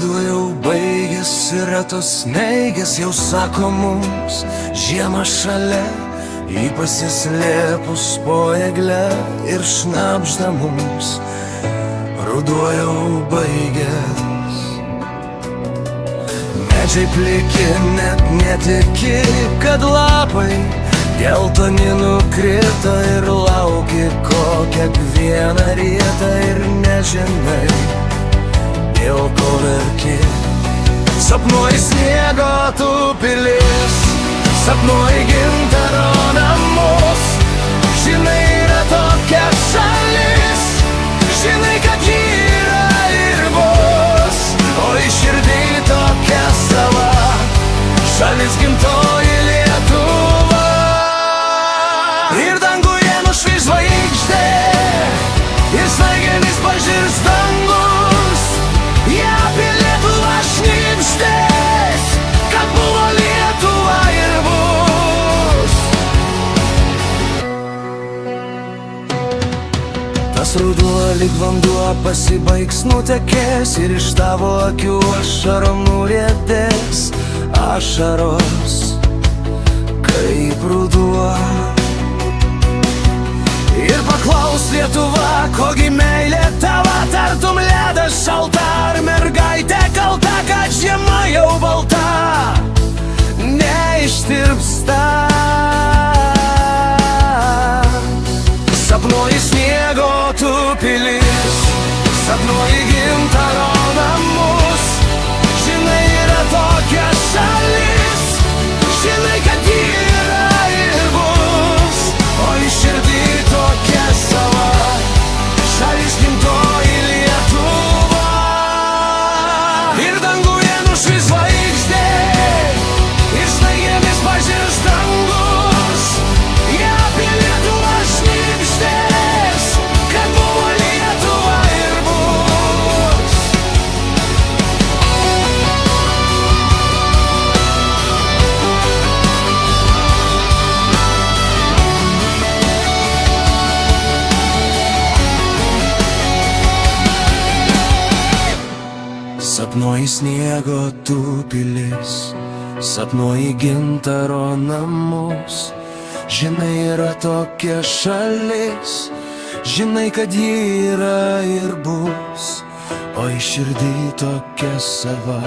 Ruduo jau baigėsi, retos snaigės jau sako mums žiemą šalia, į pasislėpus po egle ir šnabžda mums. Ruduo jau baigės. Medžiai pliki, net netiki, kad lapai geltoni nukrito ir lauki ko kiekvieną rytą ir nežinai, dėl ko verki. Sapnuoji sniego tu pilis, sapnuoji gintaro namus. Žinai, yra tokia šalis, žinai, kad ji yra ir bus. O į širdį tokia sava šalis, gimtoji Lietuva. Ir danguje nušvis žvaigždė, ir snaigėmis pažirs dangus. Ja apie Lietuvą šnibždės, kad buvo Lietuva ir bus. Tas ruduo lyg vanduo pasibaigs, nutekės ir iš tavo akių ašarom nuriedės. Ašaros kaip ruduo. Ir paklaus Lietuva, kogi meilė tava, tartum ledas šalta, ar mergaitė kalta, kad žiema jau balta neištirpsta. Sapnuoji sniego tu pilis, sapnuoji gintaro namus. Žinai, yra tokia šalis, žinai, kad ji yra ir bus. O į širdį tokia sava šalis, gimtoji Lietuva. Ir danguje nušvis žvaigždė, ir snaigėmis pažirs dangus. Ja apie Lietuvą šnibždės, kad buvo Lietuva ir bus. Sapnuoji sniego tu pilis, sapnuoji gintaro namus. Žinai, yra tokia šalis, žinai, kad ji yra ir bus. O į širdį tokia sava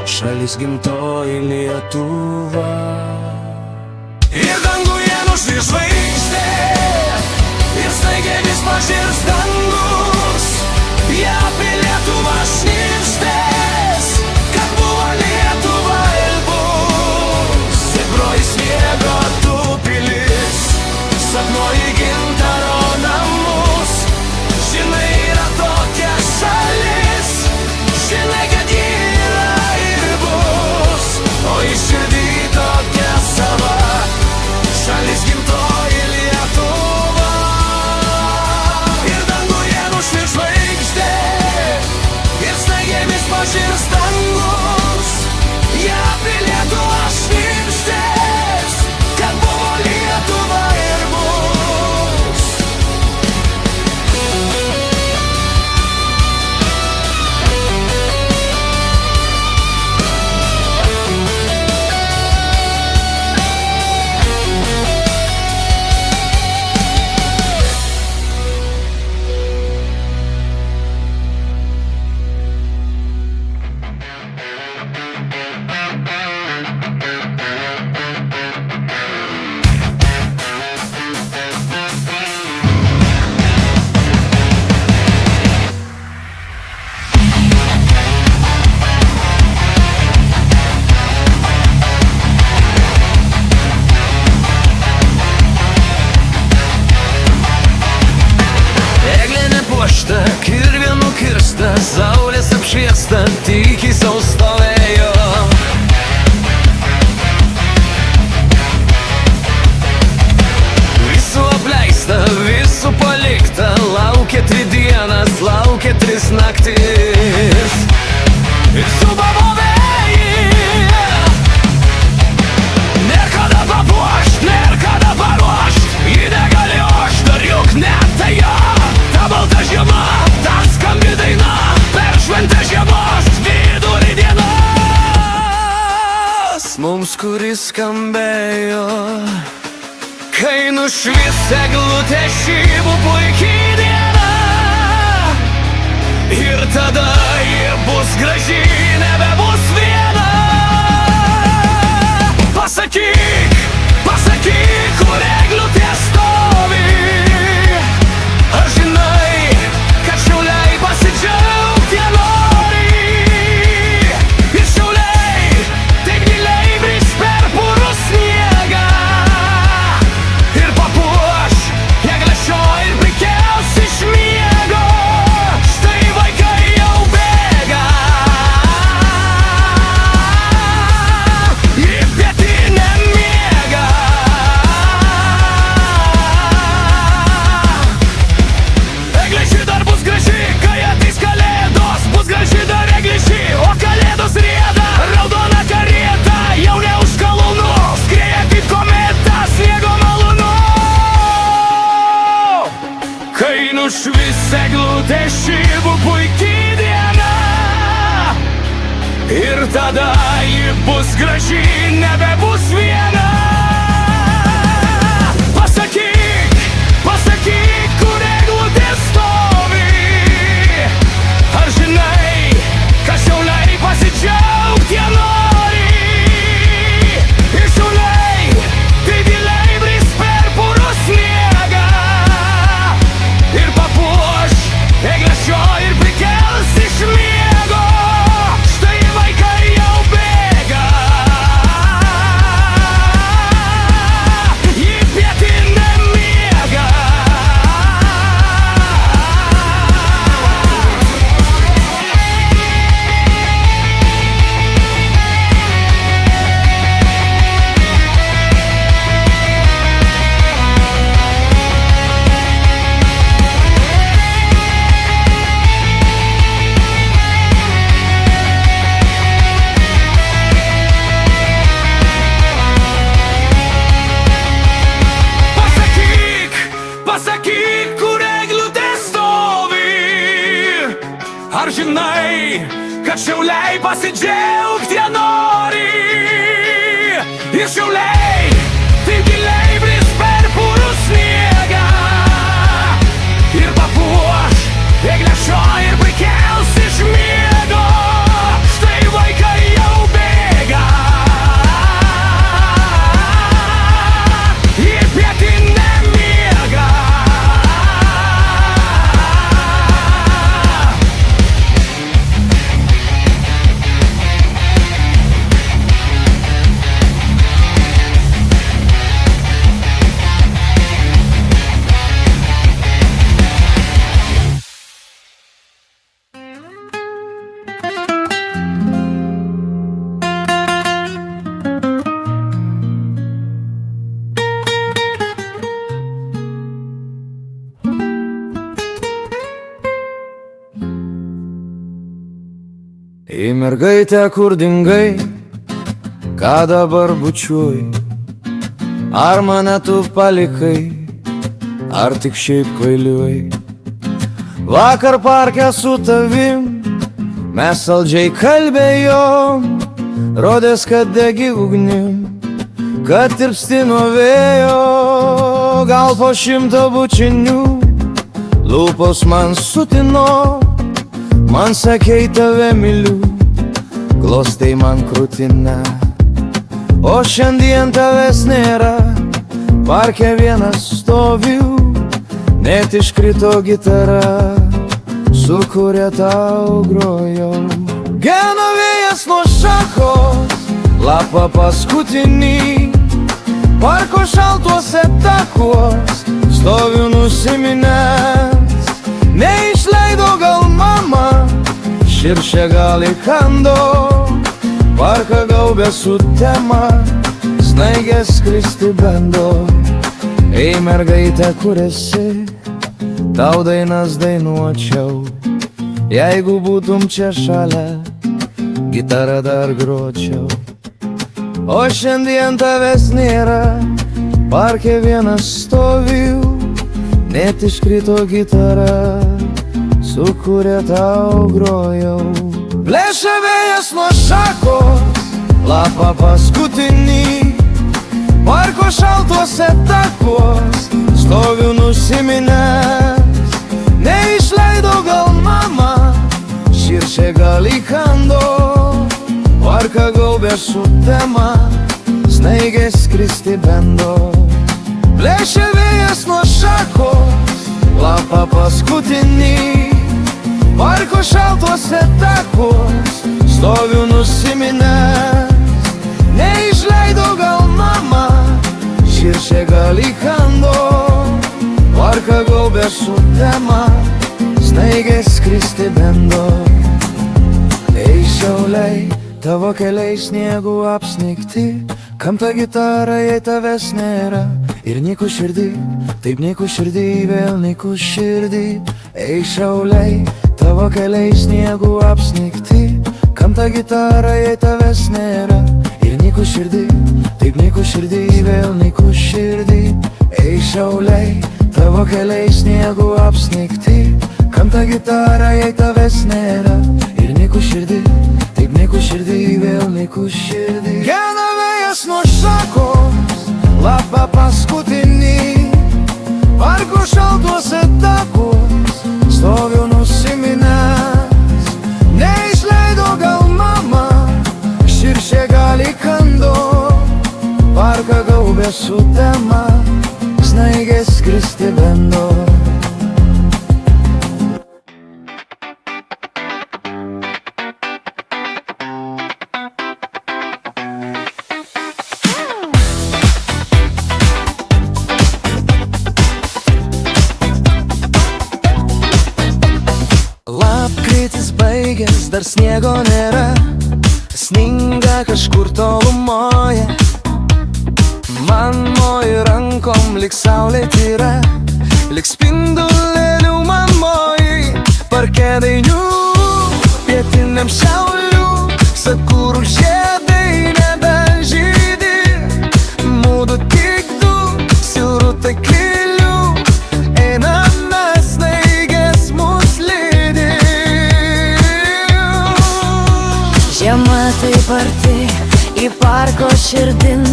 šalis, gimtoji Lietuva. Ir danguje nušvis žvaigždė, ir snaigėmis pažirs dangus. Ja apie Lietuvą šnibždės, kad buvo Lietuva ir bus. Sapnuoji sniego tu pilis, sapnuoji gintaro namus. Žinai, yra tokia šalis, žinai, kad ji yra ir bus. O į širdį tokia sava šalis, gimtoji Lietuva. Ir danguje nušvis žvaigždė, ir snaigėmis pažirs dangus. Ja apie Lietuvą šnibždės, kad buvo Lietuva ir bus. Kirvė nukirsta, saulės apšviesta, tik į sau stovėjo. Visų apleista, visų palikta, laukė 3 dienas, laukė 3 naktis. Ir subavo vėjai, nėr kada papuošt, nėr kada paruošt. Ji negali ošt, dar juk net tai jo. Ta balta žiema, ta skambi daina, per šventę žiemos. mums, kuris skambėjo. Kai nušvis eglutė, ši bus puikiai diena, ir tada ji bus graži, nebebus viena. Pasakyk, pasakyk, kur eglutė stovi. Ar žinai, kad šiauliai pasidžiaugti jie nori? Ir šiauliai taip giliai bris per purų sniegą ir papuoš eglešio ir prikels iš miego. Štai vaikai jau bėga į pietinę miegą. Eglė dar bus graži, kai ateis kalėdos. Bus graži dar eglė, o kalėdos rieda. Raudona karieta jau ne už kalnų, skrieja kaip kometa sniego malūnu. Kai nušvis eglutė, ši bus puikiai diena, ir tada ji bus graži, nebebus viena. Pasakyk, pasakyk, kur eglutė stovi. Ar žinai, kad šiauliai pasidžiaugti jie nori? Ir šiauliai taip giliai bris per purų sniegą ir papuoš eglešio ir prikels iš miego. Štai vaikai jau bėga į pietinę miegą. Pasakyk, pasakyk, kur eglutė stovi. Ar žinai, kad šiauliai pasidžiaugti jie nori? Ir šiauliai taip giliai bris per purų sniegą ir papuoš eglešio ir prikels iš miego. Štai vaikai jau bėga į pietinę miegą. Į mergaitę, kur dingai, ką dabar bučiuoji? Ar mane tu palikai, ar tik šiaip kvailiuoji? Vakar parke su tavim mes saldžiai kalbėjom, rodės, kad degi ugnim, kad tirpsti nuo vėjo. Gal po 100 bučinių lūpos man sutino, man sakei tave myliu, glostai man krūtinę. O šiandien tavęs nėra, parke vienas stoviu, net iškrito gitara, su kuria tau grojau. Gena vėjas nuo šakos, lapą paskutinį, parko šaltuose takuos stoviu nusiminęs. Neišleido gal mama, širšė gal įkando, parką gaubė sutema, snaigės skristi bando. Ei mergaitė, kur esi, tau dainas dainuočiau, jeigu būtum čia šalia, gitarą dar gročiau. O šiandien tavęs nėra, parke vienas stoviu, net iškrito gitara, su kuria tau grojau. Plėšia vėjas nuo šakos, lapą paskutinį. Parko šaltuose takuos stoviu nusiminęs. Neišleido gal mama, širšė gal įkando. Parką gaubė sutema, snaigės skristi bando. Plėšė vėjas nuo šakos, lapą paskutinį. Parko šaltuose takuos stoviu nusiminęs. Neišleido gal mama, širšė gal įkando. Parką gaubė sutema, snaigės skristi bando. Ei šiauliai, tavo keliai sniegų apsnigti. Kam ta gitara, jei tavęs nėra? Ir nyku širdį, taip nyku širdį, vėl nyku širdį. Ei šiauliai, tavo keliai sniegų apsnigti. Kam ta gitara, jei tavęs nėra? Ir nyku širdį, taip nyku širdį, vėl nyku širdį. Ei šiauliai, tavo keliai sniegų apsnigti. Kam ta gitara, jei tavęs nėra? Ir nyku širdį, taip nyku širdį, vėl nyku širdį. Gena vėjas nuo šakos, lapą paskutinį. Parko šaltuose takuos stoviu nusiminęs. Neišleido gal mama, širšė gal įkando. Parką gaubė sutema, snaigės skristi bando. Lapkritis baigės, dar sniego nėra. Sninga kažkur tolumoje. Man moji rankom lyg saulė tyra, lyg spindulėlių man moji. Parke dainių, pietiniam šiaulių, sakurų žiedai nebežydi. Mūdu tik du, siaurų taklilių, einame snaigės mus lydi. Žiema taip arti, į parko širdin,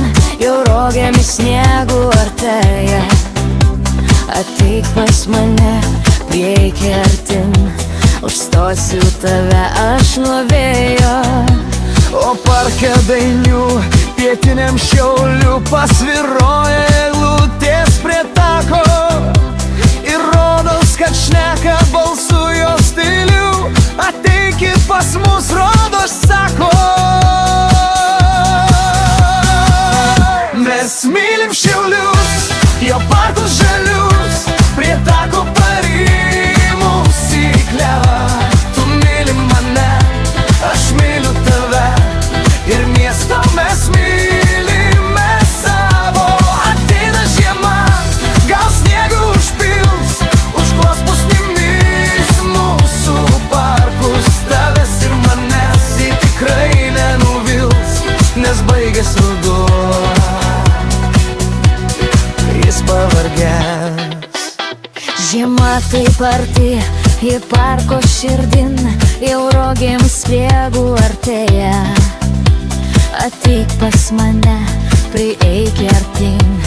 jau rogėmis sniegų artėja. Ateik pas mane, prieiki artin, užstosiu tave aš nuo vėjo. O parke dainių, pietiniam šiaulių, pasviroja eglutės prie tako. Ir rodos, kad šneka balsu jo stilių. Ateikit pas mus, rodos sako. Mes mylim Šiaulius, jo parkus žalius, prie tako parimus į klevą. Tu myli mane, aš myliu tave, ir miesto mes mylime savo. Ateina žiema, gal sniegų užpils, užklos pusnimis mūsų parkus. Tavęs ir manęs į tikrai nenuvils, nes baigės ruduo, jis pavargęs. Žiema taip arti, į parko širdin, jau rogėms sniegų artėja. Ateik pas mane, prieiki artin,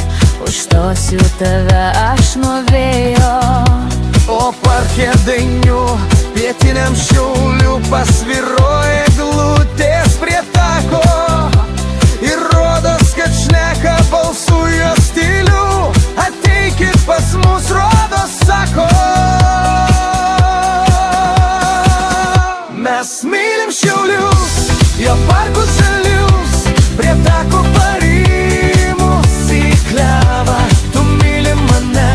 užstosiu tave aš nuo vėjo. O parke dainių, pietiniam šiaulių, pasviroja eglutės prie tako. Ir rodos, kad šneka balsu jo stilių. Ateikit pas mus, rodos sako. Mes mylim Šiaulius, jo parkus žalius, prie tako parimus į klevą. Tu myli mane,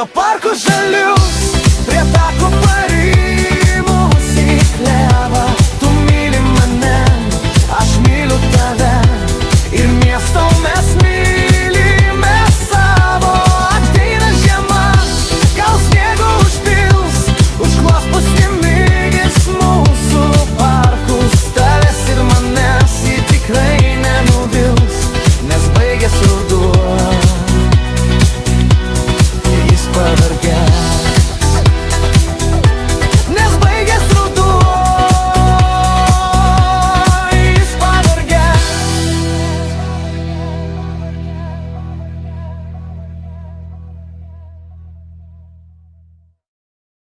parku žaliu